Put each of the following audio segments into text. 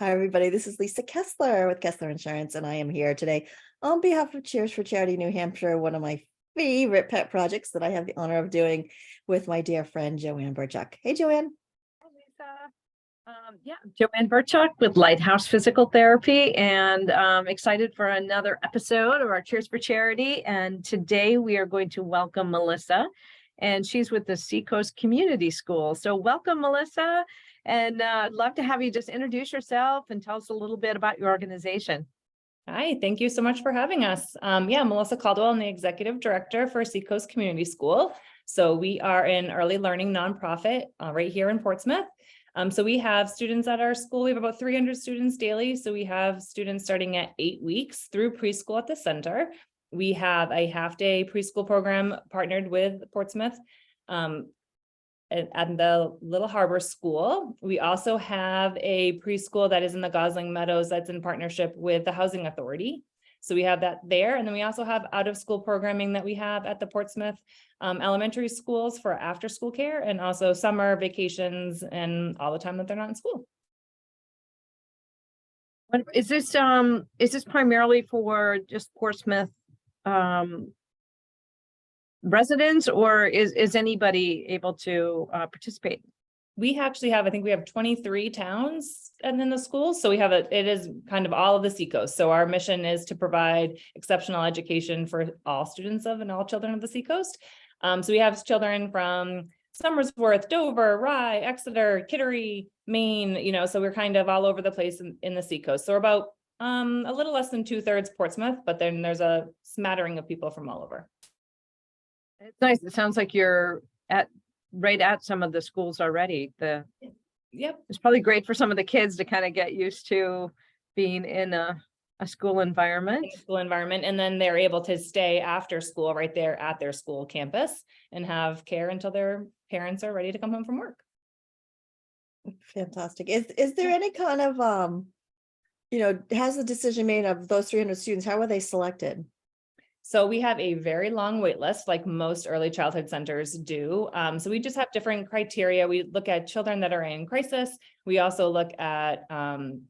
Hi, everybody. This is Lisa Kessler with Kessler Insurance, and I am here today on behalf of Cheers for Charity New Hampshire, one of my favorite pet projects that I have the honor of doing with my dear friend Joanne Burchuck. Hey, Joanne. Hi, Lisa. Yeah, Joanne Burchuck with Lighthouse Physical Therapy, and excited for another episode of our Cheers for Charity. And today we are going to welcome Melissa, and she's with the Seacoast Community School. So welcome, Melissa, and I'd love to have you just introduce yourself and tell us a little bit about your organization. Hi, thank you so much for having us. Melissa Caldwell, I'm the Executive Director for Seacoast Community School. So we are an early learning nonprofit right here in Portsmouth. So we have students at our school. We have about 300 students daily. So we have students starting at 8 weeks through preschool at the center. We have a half-day preschool program partnered with Portsmouth at the Little Harbor School. We also have a preschool that is in the Gosling Meadows that's in partnership with the Housing Authority. So we have that there. And then we also have out-of-school programming that we have at the Portsmouth elementary schools for after-school care, and also summer vacations and all the time that they're not in school. Is this primarily for just Portsmouth residents, or is anybody able to participate? We actually have, I think we have 23 towns and in the schools. So it is kind of all of the Seacoast. So our mission is to provide exceptional education for all students of and all children of the Seacoast. So we have children from Somersworth, Dover, Rye, Exeter, Kittery, Maine, so we're kind of all over the place in the Seacoast. So we're about a little less than 2/3 Portsmouth, but then there's a smattering of people from all over. It's nice. It sounds like you're right at some of the schools already. Yep. It's probably great for some of the kids to kind of get used to being in a school environment. And then they're able to stay after school right there at their school campus and have care until their parents are ready to come home from work. Fantastic. Is there any kind of has the decision made of those 300 students? How were they selected? So we have a very long wait list, like most early childhood centers do. So we just have different criteria. We look at children that are in crisis. We also look at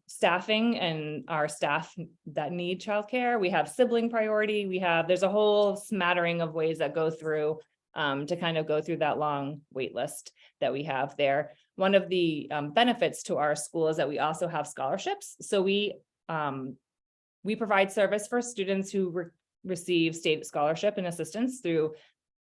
staffing and our staff that need childcare. We have sibling priority. There's a whole smattering of ways that go through to kind of go through that long wait list that we have there. One of the benefits to our school is that we also have scholarships. So we provide service for students who receive state scholarship and assistance through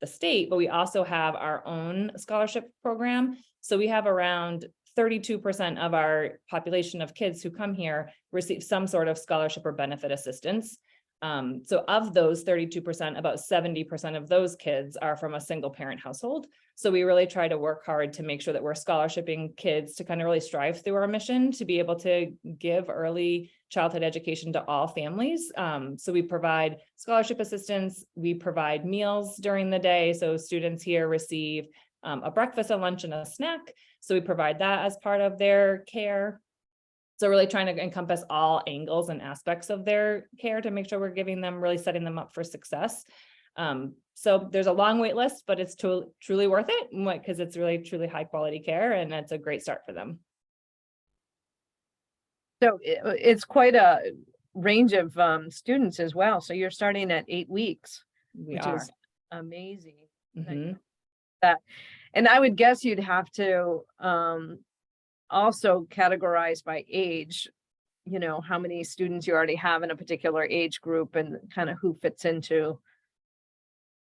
the state, but we also have our own scholarship program. So we have around 32% of our population of kids who come here receive some sort of scholarship or benefit assistance. So of those 32%, about 70% of those kids are from a single parent household. So we really try to work hard to make sure that we're scholarshiping kids to kind of really strive through our mission to be able to give early childhood education to all families. So we provide scholarship assistance, we provide meals during the day. So students here receive a breakfast, a lunch, and a snack. So we provide that as part of their care. So really trying to encompass all angles and aspects of their care to make sure we're giving them, really setting them up for success. So there's a long wait list, but it's truly worth it because it's really, truly high quality care, and it's a great start for them. So it's quite a range of students as well. So you're starting at 8 weeks, which is amazing. Mm-hmm. And I would guess you'd have to also categorize by age, how many students you already have in a particular age group and kind of who fits into.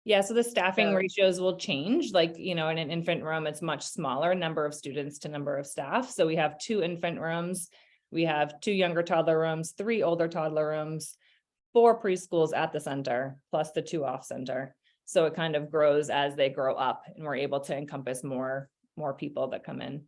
Yeah, so the staffing ratios will change. Like, in an infant room, it's much smaller number of students to number of staff. So we have 2 infant rooms, we have 2 younger toddler rooms, 3 older toddler rooms, 4 preschools at the center, plus the 2 off center. So it kind of grows as they grow up, and we're able to encompass more people that come in.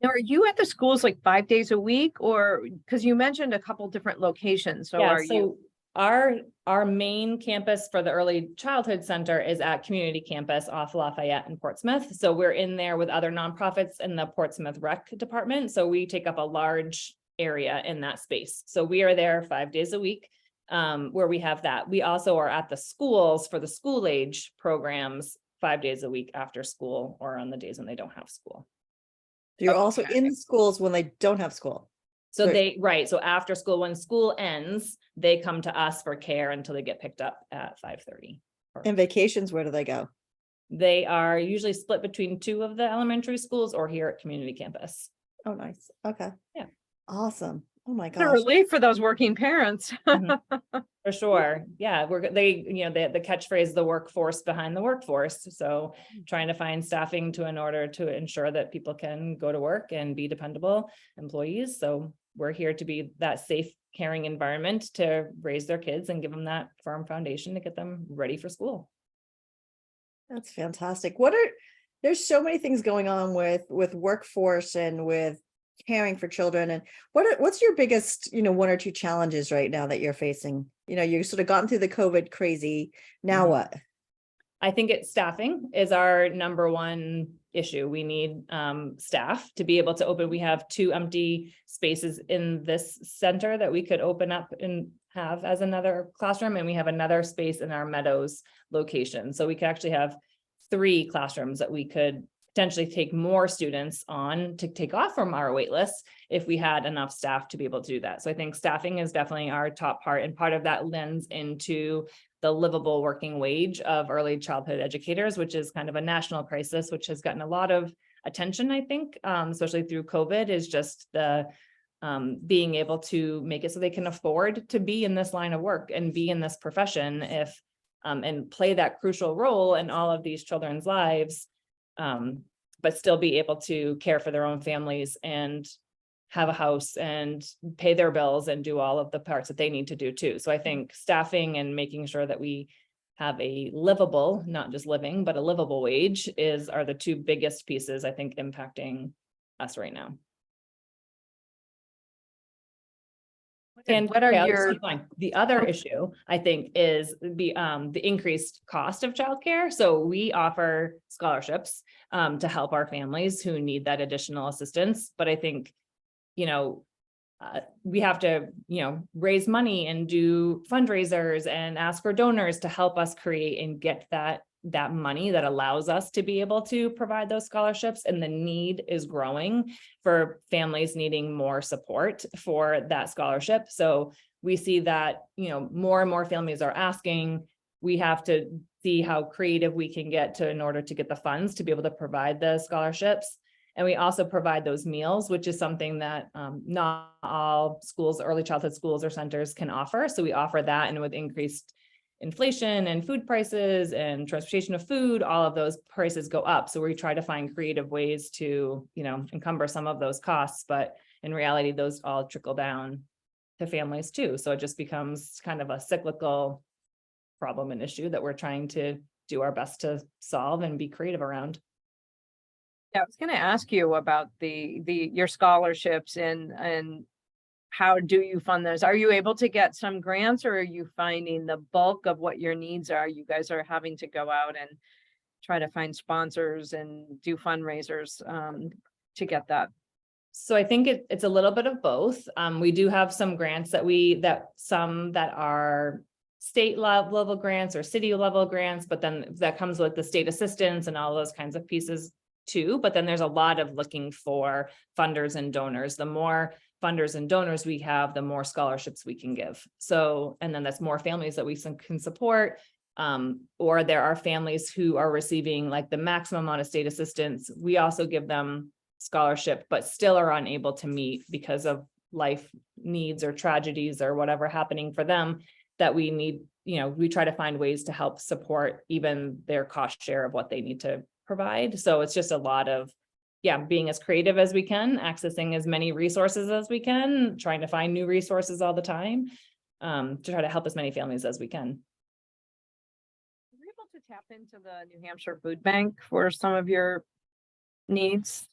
Now, are you at the schools like 5 days a week, or because you mentioned a couple different locations? So you? Our main campus for the early childhood center is at Community Campus off Lafayette in Portsmouth. So we're in there with other nonprofits in the Portsmouth Rec department. So we take up a large area in that space. So we are there 5 days a week where we have that. We also are at the schools for the school age programs 5 days a week after school or on the days when they don't have school. You're also Okay. in schools when they don't have school. So Right. so after school, when school ends, they come to us for care until they get picked up at 5:30. And vacations, where do they go? They are usually split between two of the elementary schools or here at community campus. Oh, nice. Okay. Yeah. Awesome. Oh my What a gosh. relief for those working parents. For sure. Yeah, the catchphrase, the workforce behind the workforce. So trying to find staffing in order to ensure that people can go to work and be dependable employees. So we're here to be that safe, caring environment to raise their kids and give them that firm foundation to get them ready for school. That's fantastic. There's so many things going on with workforce and with caring for children. And what's your biggest, one or two challenges right now that you're facing? You've sort of gotten through the COVID crazy. Now Mhm. what? I think staffing is our number one issue. We need staff to be able to open. We have 2 empty spaces in this center that we could open up and have as another classroom. And we have another space in our Meadows location. So we could actually have 3 classrooms that we could potentially take more students on to take off from our wait list if we had enough staff to be able to do that. So I think staffing is definitely our top part, and part of that lends into the livable working wage of early childhood educators, which is kind of a national crisis, which has gotten a lot of attention, I think, especially through COVID, is just the being able to make it so they can afford to be in this line of work and be in this profession and play that crucial role in all of these children's lives, but still be able to care for their own families and have a house and pay their bills and do all of the parts that they need to do too. So I think staffing and making sure that we have a livable, not just living, but a livable wage are the 2 biggest pieces, I think, impacting us right now. And what are I'll just your keep going. The other issue, I think, is the increased cost of childcare. So we offer scholarships to help our families who need that additional assistance. But I think, we have to, raise money and do fundraisers and ask for donors to help us create and get that money that allows us to be able to provide those scholarships. And the need is growing for families needing more support for that scholarship. So we see that, more and more families are asking. We have to see how creative we can get in order to get the funds to be able to provide the scholarships. And we also provide those meals, which is something that not all schools, early childhood schools or centers can offer. So we offer that, and with increased inflation and food prices and transportation of food, all of those prices go up. So we try to find creative ways to, encumber some of those costs, but in reality, those all trickle down to families too. So it just becomes kind of a cyclical problem and issue that we're trying to do our best to solve and be creative around. Yeah, I was going to ask you about your scholarships and how do you fund those? Are you able to get some grants, or are you finding the bulk of what your needs are? You guys are having to go out and try to find sponsors and do fundraisers to get that. So I think it's a little bit of both. We do have some grants some that are state level grants or city level grants, but then that comes with the state assistance and all those kinds of pieces too. But then there's a lot of looking for funders and donors. The more funders and donors we have, the more scholarships we can give. So, and then that's more families that we can support. Or there are families who are receiving like the maximum amount of state assistance. We also give them scholarship, but still are unable to meet because of life needs or tragedies or whatever happening for them, that we need, we try to find ways to help support even their cost share of what they need to provide. So it's just a lot of, being as creative as we can, accessing as many resources as we can, trying to find new resources all the time, to try to help as many families as we can. Are you able to tap into the New Hampshire Food Bank for some of your needs?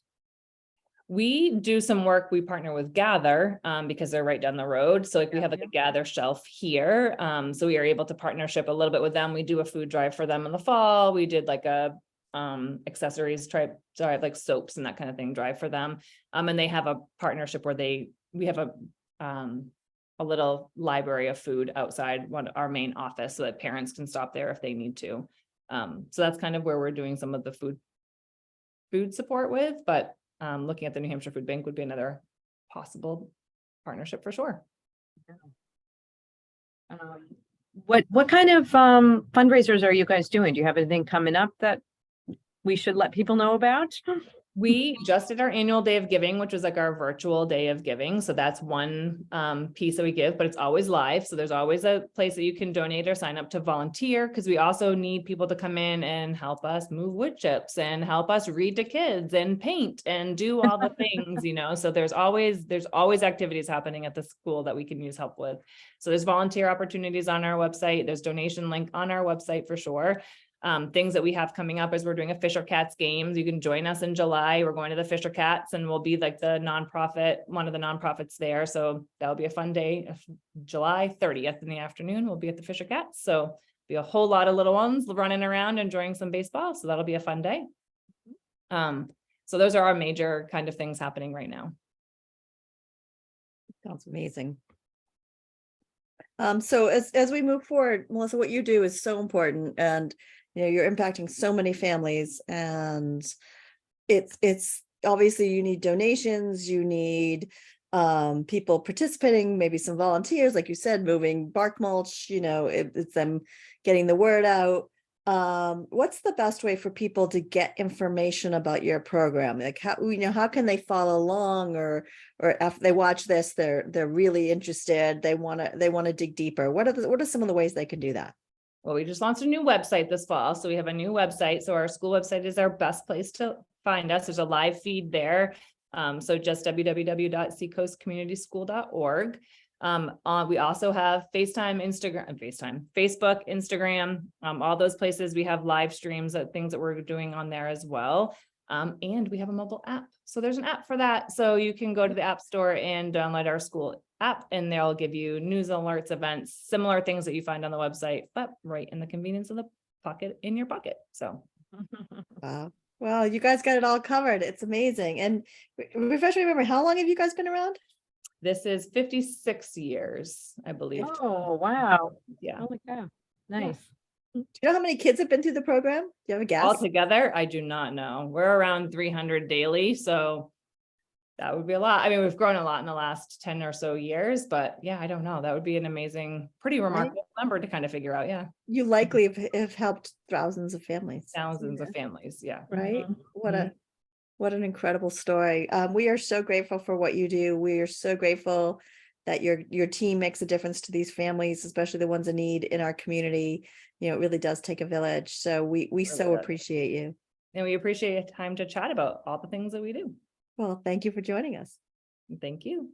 We do some work. We partner with Gather because they're right down the road. So we have like a Gather shelf here. So we are able to partnership a little bit with them. We do a food drive for them in the fall. We did like a accessories drive, like soaps and that kind of thing drive for them. And they have a partnership where we have a little library of food outside our main office so that parents can stop there if they need to. So that's kind of where we're doing some of the food support with, but looking at the New Hampshire Food Bank would be another possible partnership for sure. What kind of fundraisers are you guys doing? Do you have anything coming up that we should let people know about? We just did our annual day of giving, which was like our virtual day of giving. So that's one piece that we give, but it's always live. So there's always a place that you can donate or sign up to volunteer, because we also need people to come in and help us move wood chips and help us read to kids and paint and do all the things, you know. So there's always activities happening at the school that we can use help with. So there's volunteer opportunities on our website. There's donation link on our website for sure. Things that we have coming up is we're doing a Fisher Cats games. You can join us in July. We're going to the Fisher Cats and we'll be like the nonprofit, one of the nonprofits there. So that'll be a fun day. July 30th in the afternoon, we'll be at the Fisher Cats. So be a whole lot of little ones running around enjoying some baseball. So that'll be a fun day. So those are our major kind of things happening right now. Sounds amazing. So as we move forward, Melissa, what you do is so important, and you know, you're impacting so many families, and it's obviously you need donations, you need people participating, maybe some volunteers, like you said, moving bark mulch, you know, it's them getting the word out. What's the best way for people to get information about your program? Like how, you know, how can they follow along, or after they watch this, they're really interested, they want to dig deeper. What are some of the ways they can do that? Well, we just launched a new website this fall. So we have a new website. So our school website is our best place to find us. There's a live feed there. So just www.seacoastcommunityschool.org. We also have Facebook, Instagram, all those places. We have live streams of things that we're doing on there as well. And we have a mobile app. So there's an app for that. So you can go to the App Store and download our school app, and they'll give you news alerts, events, similar things that you find on the website, but right in the convenience of the pocket, in your pocket. So. Wow. Well, you guys got it all covered. It's amazing. And refresh me, remember, how long have you guys been around? This is 56 years, I believe. Oh, wow. Yeah. Holy cow. Nice. Do you know how many kids have been through the program? Do you have a guess? Altogether, I do not know. We're around 300 daily. So that would be a lot. I mean, we've grown a lot in the last 10 or so years, but yeah, I don't know. That would be an amazing, pretty remarkable number to kind of figure out. Yeah. You likely have helped thousands of families. Thousands of families. Yeah. Right? What an incredible story. We are so grateful for what you do. We are so grateful that your team makes a difference to these families, especially the ones in need in our community. You know, it really does take a village. So we so appreciate you. And we appreciate time to chat about all the things that we do. Well, thank you for joining us. Thank you.